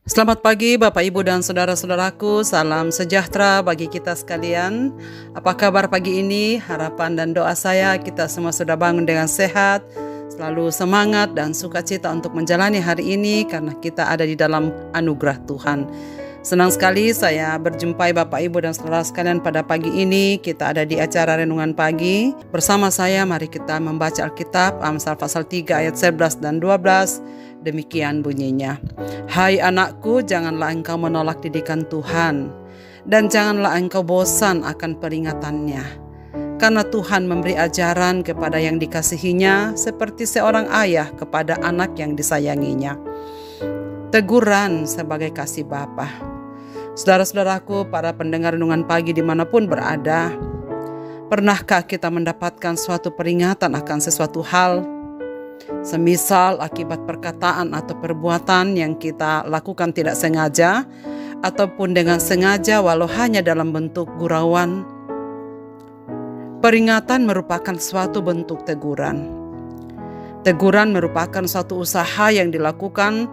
Selamat pagi Bapak Ibu dan saudara-saudaraku, salam sejahtera bagi kita sekalian. Apa kabar pagi ini? Harapan dan doa saya kita semua sudah bangun dengan sehat, selalu semangat dan sukacita untuk menjalani hari ini karena kita ada di dalam anugerah Tuhan. Senang sekali saya berjumpai Bapak Ibu dan saudara sekalian pada pagi ini. Kita ada di acara Renungan Pagi. Bersama saya mari kita membaca Alkitab, Amsal pasal 3 ayat 11 dan 12. Demikian bunyinya. Hai anakku, janganlah engkau menolak didikan Tuhan, dan janganlah engkau bosan akan peringatannya. Karena Tuhan memberi ajaran kepada yang dikasihinya, seperti seorang ayah kepada anak yang disayanginya. Teguran sebagai kasih Bapa. Saudara-saudaraku, para pendengar renungan pagi dimanapun berada, pernahkah kita mendapatkan suatu peringatan akan sesuatu hal? Semisal akibat perkataan atau perbuatan yang kita lakukan tidak sengaja, ataupun dengan sengaja walau hanya dalam bentuk gurauan. Peringatan merupakan suatu bentuk teguran. Teguran merupakan suatu usaha yang dilakukan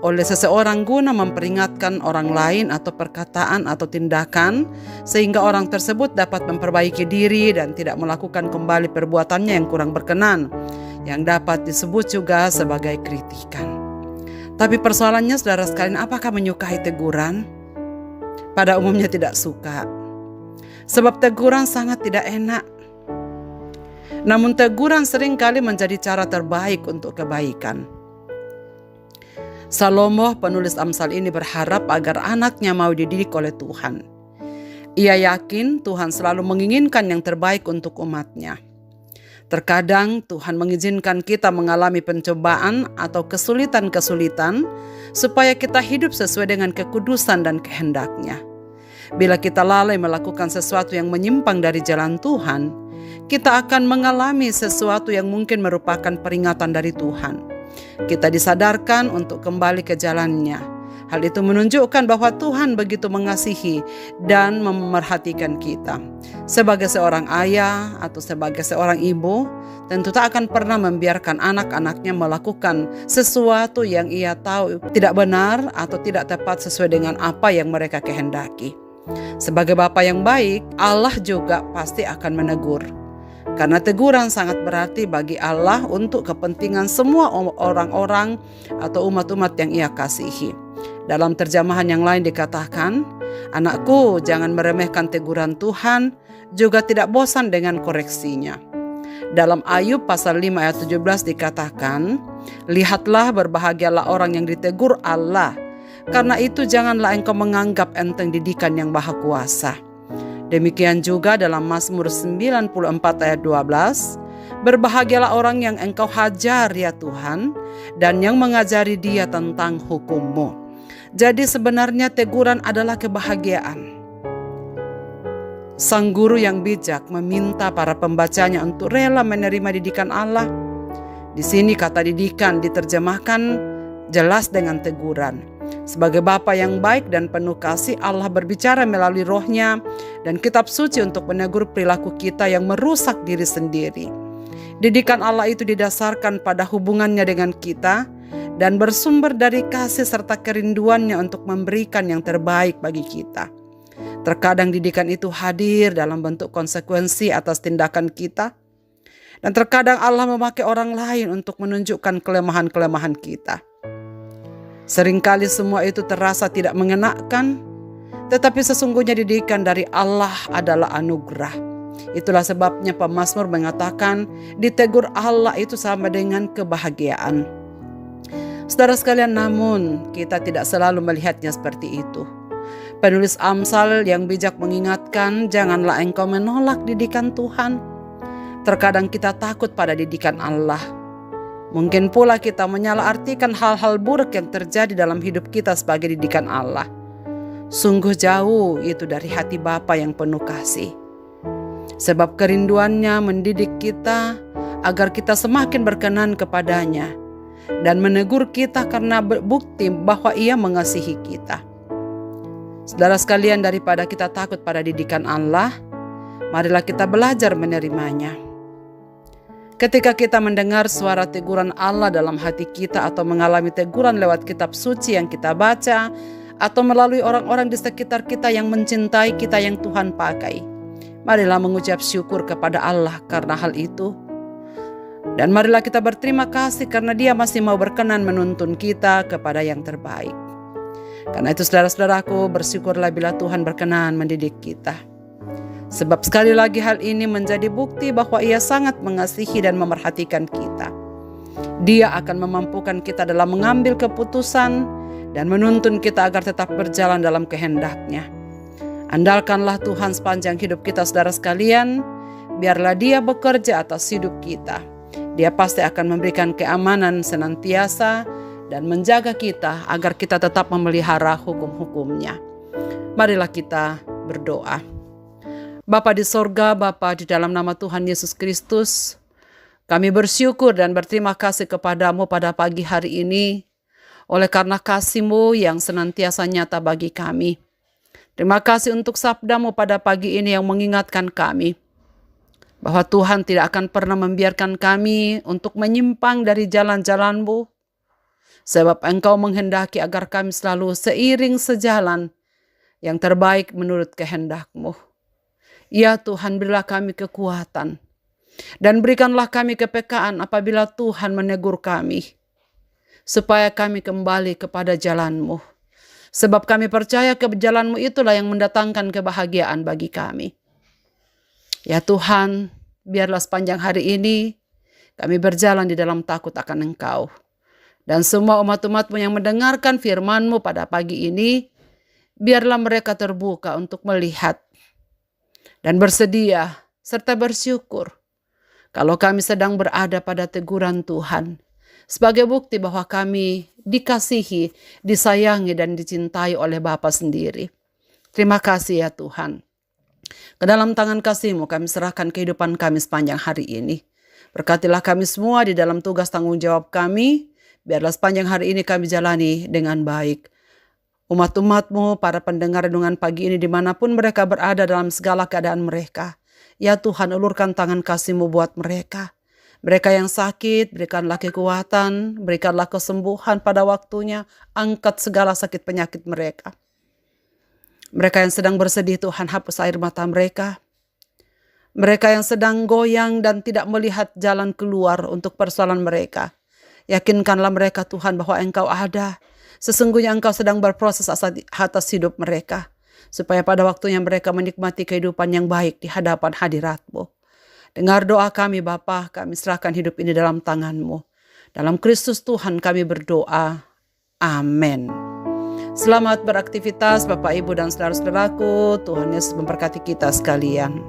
oleh seseorang guna memperingatkan orang lain atau perkataan atau tindakan, sehingga orang tersebut dapat memperbaiki diri dan tidak melakukan kembali perbuatannya yang kurang berkenan, yang dapat disebut juga sebagai kritikan. Tapi persoalannya saudara sekalian, apakah menyukai teguran? Pada umumnya tidak suka. Sebab teguran sangat tidak enak. Namun teguran seringkali menjadi cara terbaik untuk kebaikan. Salomo, penulis Amsal ini, berharap agar anaknya mau dididik oleh Tuhan. Ia yakin Tuhan selalu menginginkan yang terbaik untuk umatnya. Terkadang Tuhan mengizinkan kita mengalami pencobaan atau kesulitan-kesulitan supaya kita hidup sesuai dengan kekudusan dan kehendak-Nya. Bila kita lalai melakukan sesuatu yang menyimpang dari jalan Tuhan, kita akan mengalami sesuatu yang mungkin merupakan peringatan dari Tuhan. Kita disadarkan untuk kembali ke jalannya. Hal itu menunjukkan bahwa Tuhan begitu mengasihi dan memerhatikan kita. Sebagai seorang ayah atau sebagai seorang ibu, tentu tak akan pernah membiarkan anak-anaknya melakukan sesuatu yang ia tahu tidak benar atau tidak tepat sesuai dengan apa yang mereka kehendaki. Sebagai Bapa yang baik, Allah juga pasti akan menegur. Karena teguran sangat berarti bagi Allah untuk kepentingan semua orang-orang atau umat-umat yang Ia kasihi. Dalam terjemahan yang lain dikatakan, anakku, jangan meremehkan teguran Tuhan, juga tidak bosan dengan koreksinya. Dalam Ayub pasal 5 ayat 17 dikatakan, lihatlah berbahagialah orang yang ditegur Allah, karena itu janganlah engkau menganggap enteng didikan yang Maha Kuasa. Demikian juga dalam Mazmur 94 ayat 12, berbahagialah orang yang engkau hajar ya Tuhan, dan yang mengajari dia tentang hukum-Mu. Jadi sebenarnya teguran adalah kebahagiaan. Sang guru yang bijak meminta para pembacanya untuk rela menerima didikan Allah. Di sini kata didikan diterjemahkan jelas dengan teguran. Sebagai Bapa yang baik dan penuh kasih, Allah berbicara melalui Roh-Nya dan kitab suci untuk menegur perilaku kita yang merusak diri sendiri. Didikan Allah itu didasarkan pada hubungannya dengan kita dan bersumber dari kasih serta kerinduannya untuk memberikan yang terbaik bagi kita. Terkadang didikan itu hadir dalam bentuk konsekuensi atas tindakan kita, dan terkadang Allah memakai orang lain untuk menunjukkan kelemahan-kelemahan kita. Seringkali semua itu terasa tidak mengenakan, tetapi sesungguhnya didikan dari Allah adalah anugerah. Itulah sebabnya pemazmur mengatakan, ditegur Allah itu sama dengan kebahagiaan. Saudara sekalian, namun kita tidak selalu melihatnya seperti itu. Penulis Amsal yang bijak mengingatkan, janganlah engkau menolak didikan Tuhan. Terkadang kita takut pada didikan Allah. Mungkin pula kita menyalahartikan hal-hal buruk yang terjadi dalam hidup kita sebagai didikan Allah. Sungguh jauh itu dari hati Bapa yang penuh kasih. Sebab kerinduannya mendidik kita agar kita semakin berkenan kepadanya dan menegur kita karena berbukti bahwa Ia mengasihi kita. Saudara sekalian, daripada kita takut pada didikan Allah, marilah kita belajar menerimanya. Ketika kita mendengar suara teguran Allah dalam hati kita atau mengalami teguran lewat kitab suci yang kita baca atau melalui orang-orang di sekitar kita yang mencintai kita yang Tuhan pakai, marilah mengucap syukur kepada Allah karena hal itu. Dan marilah kita berterima kasih karena Dia masih mau berkenan menuntun kita kepada yang terbaik. Karena itu saudara-saudaraku, bersyukurlah bila Tuhan berkenan mendidik kita. Sebab sekali lagi hal ini menjadi bukti bahwa Ia sangat mengasihi dan memerhatikan kita. Dia akan memampukan kita dalam mengambil keputusan dan menuntun kita agar tetap berjalan dalam kehendak-Nya. Andalkanlah Tuhan sepanjang hidup kita saudara sekalian, biarlah Dia bekerja atas hidup kita. Dia pasti akan memberikan keamanan senantiasa dan menjaga kita agar kita tetap memelihara hukum-hukum-Nya. Marilah kita berdoa. Bapa di sorga, Bapa di dalam nama Tuhan Yesus Kristus, kami bersyukur dan berterima kasih kepadamu pada pagi hari ini, oleh karena kasih-Mu yang senantiasa nyata bagi kami. Terima kasih untuk sabda-Mu pada pagi ini yang mengingatkan kami, bahwa Tuhan tidak akan pernah membiarkan kami untuk menyimpang dari jalan-jalan-Mu, sebab Engkau menghendaki agar kami selalu seiring sejalan yang terbaik menurut kehendak-Mu. Ya Tuhan, berilah kami kekuatan dan berikanlah kami kepekaan apabila Tuhan menegur kami, supaya kami kembali kepada jalan-Mu. Sebab kami percaya ke jalan-Mu itulah yang mendatangkan kebahagiaan bagi kami. Ya Tuhan, biarlah sepanjang hari ini kami berjalan di dalam takut akan Engkau. Dan semua umat-umat-Mu yang mendengarkan firman-Mu pada pagi ini, biarlah mereka terbuka untuk melihat dan bersedia serta bersyukur kalau kami sedang berada pada teguran Tuhan, sebagai bukti bahwa kami dikasihi, disayangi, dan dicintai oleh Bapa sendiri. Terima kasih ya Tuhan. Ke dalam tangan kasih-Mu kami serahkan kehidupan kami sepanjang hari ini. Berkatilah kami semua di dalam tugas tanggung jawab kami. Biarlah sepanjang hari ini kami jalani dengan baik. Umat-umat-Mu, para pendengar renungan pagi ini dimanapun mereka berada dalam segala keadaan mereka. Ya Tuhan, ulurkan tangan kasih-Mu buat mereka. Mereka yang sakit, berikanlah kekuatan, berikanlah kesembuhan pada waktunya. Angkat segala sakit penyakit mereka. Mereka yang sedang bersedih, Tuhan hapus air mata mereka. Mereka yang sedang goyang dan tidak melihat jalan keluar untuk persoalan mereka, yakinkanlah mereka Tuhan bahwa Engkau ada. Sesungguhnya Engkau sedang berproses atas hidup mereka, supaya pada waktunya mereka menikmati kehidupan yang baik di hadapan hadirat-Mu. Dengar doa kami Bapa, kami serahkan hidup ini dalam tangan-Mu. Dalam Kristus Tuhan kami berdoa. Amin. Selamat beraktivitas Bapak, Ibu, dan saudara-saudaraku. Tuhan Yesus memberkati kita sekalian.